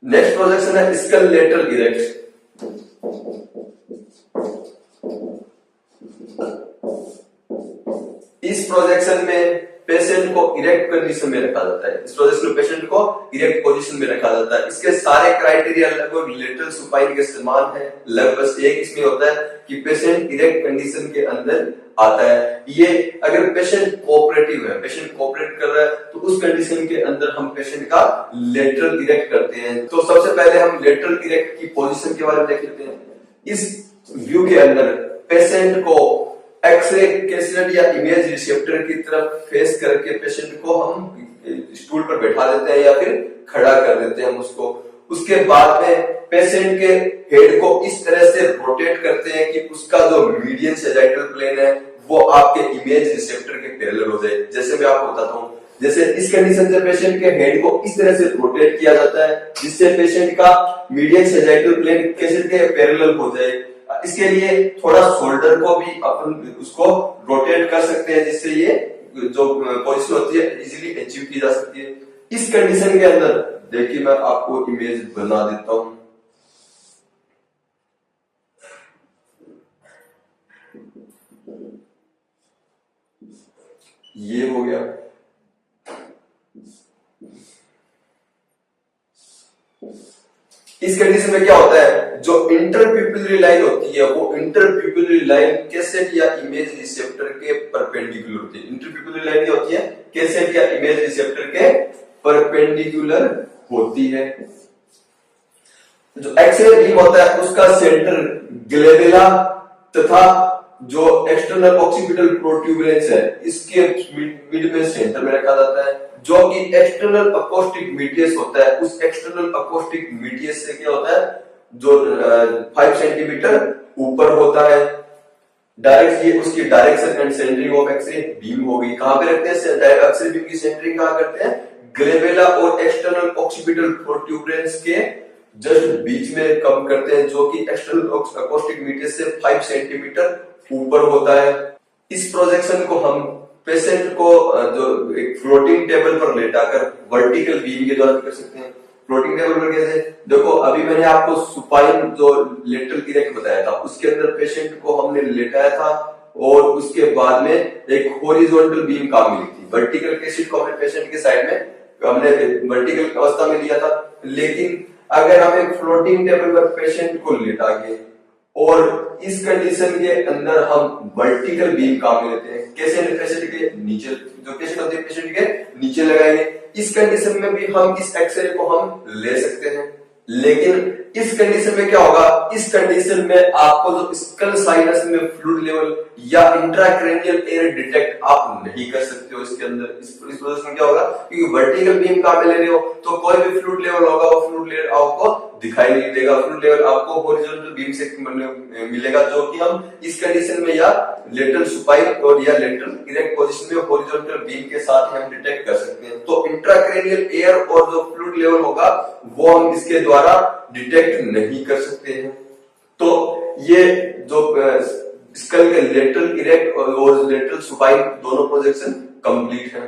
Next projection है school lateral erect. इस projection में पेशेंट को इरेक्ट कंडीशन में रखा जाता है। इस प्रोजेक्शन में पेशेंट को इरेक्ट पोजीशन में रखा जाता है। इसके सारे क्राइटेरिया लगभग लेटरल सुपाइन के समान है। लगभग एक इसमें होता है कि पेशेंट इरेक्ट कंडीशन के अंदर आता है। ये अगर पेशेंट कोऑपरेटिव है, पेशेंट कोऑपरेट कर रहा है, तो उस कंडीशन के अंदर हम पेशेंट का लेटरल इरेक्ट करते हैं। तो सबसे पहले हम लेटरल इरेक्ट की पोजीशन के बारे में देख लेते हैं। इस व्यू के अंदर पेशेंट को एक्सरे कैसेट या इमेज रिसेप्टर की तरफ फेस करके पेशेंट को हम स्टूल पर बैठा देते हैं या फिर खड़ा कर देते हैं उसको। उसके बाद में पेशेंट के हेड को इस तरह से रोटेट करते हैं कि उसका जो मीडियन सैजिटल प्लेन है वो आपके इमेज रिसेप्टर के पैरेलल हो जाए। जैसे मैं आपको बताता हूँ, जैसे इस कंडीशन से पेशेंट के हेड को इस तरह से रोटेट किया जाता है जिससे पेशेंट का मीडियन सैजिटल प्लेन कैसेट के पैरेलल हो जाए। इसके लिए थोड़ा शोल्डर को भी अपन उसको रोटेट कर सकते हैं जिससे ये जो पोजीशन होती है इजीली अचीव की जा सकती है। इस कंडीशन के अंदर देखिए मैं आपको इमेज बना देता हूं। ये हो गया। इस कंडीशन में क्या होता है, जो इंटरप्यूपिलरी लाइन होती है वो इंटरप्यूपिलरी लाइन कैसेट या इमेज रिसेप्टर के परपेंडिकुलर होती है। इंटरप्यूपिलरी लाइन क्या होती है, कैसेट या इमेज रिसेप्टर के परपेंडिकुलर होती है। जो एक्सरे बीम होता है उसका सेंटर ग्लेबुला तथा जो एक्सटर्नल ऑक्सीपिटल प्रोट्यूबरेंस है इसके मिड में सेंटर में रखा जाता है। जो कि एक्सटर्नल अकोस्टिक मीडियस होता है, उस एक्सटर्नल अकोस्टिक मीडियस से क्या होता है, जो 5 सेंटीमीटर ऊपर होता है। डायरेक्ट ये उसकी direction and centering of x ray beam होगी। कहां पे रखते हैं एक्सरे बीम की सेंटरिंग, कहां करते हैं, ग्लेबुला और एक्सटर्नल ऑक्सीपिटल प्रोट्यूबरेंस के जस्ट बीच में कम करते हैं, जो कि एक्सटर्नल अकोस्टिक मीडियस से 5 सेंटीमीटर ऊपर होता है। इस प्रोजेक्शन को हम पेशेंट को जो एक फ्लोटिंग टेबल पर लेटाकर वर्टिकल बीम के द्वारा कर सकते हैं। फ्लोटिंग टेबल पर कैसे, देखो अभी मैंने आपको सुपाइन जो लेटरल इरेक्ट बताया था उसके अंदर पेशेंट को हमने लेटाया था और उसके बाद में एक हॉरिजॉन्टल बीम काम मिली थी। वर्टिकल कैसेट को हमने पेशेंट के साइड में हमने वर्टिकल अवस्था में लिया था। लेकिन अगर हम एक फ्लोटिंग टेबल पर पेशेंट को लेटा के और इस कंडीशन के अंदर हम वर्टिकल बीम काम में लेते हैं, कैसे, पेशेंट के नीचे, जो पेशेंट होते हैं पेशेंट के नीचे लगाएंगे। इस कंडीशन में भी हम इस एक्सरे को हम ले सकते हैं। लेकिन इस कंडीशन में क्या होगा, इस कंडीशन में आपको जो स्कल साइनस में फ्लूइड लेवल या इंट्राक्रैनियल एयर डिटेक्ट आप नहीं कर सकते हो इसके अंदर। इस प्रोसेस में क्या होगा, क्योंकि वर्टिकल बीम काम में ले रहे हो तो कोई भी फ्लूइड लेवल होगा वो फ्लूइड लेवल आपको दिखाई नहीं देगा। फ्लूइड लेवल आपको हॉरिजॉन्टल बीम से मिलेगा, जो कि हम इस कंडीशन में या लेटरल सुपाइन और या लेटरल इरेक्ट पोजीशन में हॉरिजॉन्टल बीम के साथ हम डिटेक्ट कर सकते हैं। तो इंट्राक्रैनियल एयर और जो फ्लूइड लेवल होगा वो हम इसके द्वारा डिटेक्ट नहीं कर सकते हैं। तो ये जो स्कल के लेटरल इरेक्ट और लेटरल सुपाइन दोनों प्रोजेक्शन कंप्लीट है।